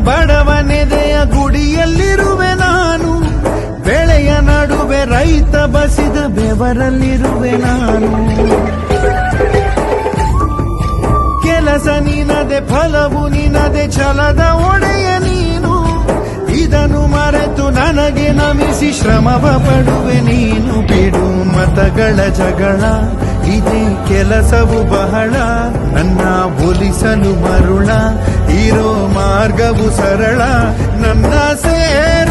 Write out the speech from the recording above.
ಬಡವನೆದೆಯ ಗುಡಿಯಲ್ಲಿರುವೆ ನಾನು, ಬೆಳೆಯ ನಡುವೆ ರೈತ ಬಸಿದ ಬೆವರಲ್ಲಿರುವೆ ನಾನು. ಕೆಲಸ ನಿನದೆ ಫಲವು ನಿನದೆ ಛಲದ ಒಡೆಯ ನೀನು, ಇದನ್ನು ಮರೆತು ನನಗೆ ನಮಿಸಿ ಶ್ರಮವ ಪಡುವೆ ನೀನು. ಬಿಡು ಮತಗಳ ಜಗಳ, ಇದೇ ಕೆಲಸವು ಬಹಳ, ನನ್ನ ಒಲಿಸಲು ಮರುಳ, ಇರೋ ಮಾರ್ಗವು ಸರಳ, ನನ್ನ ಸೇರ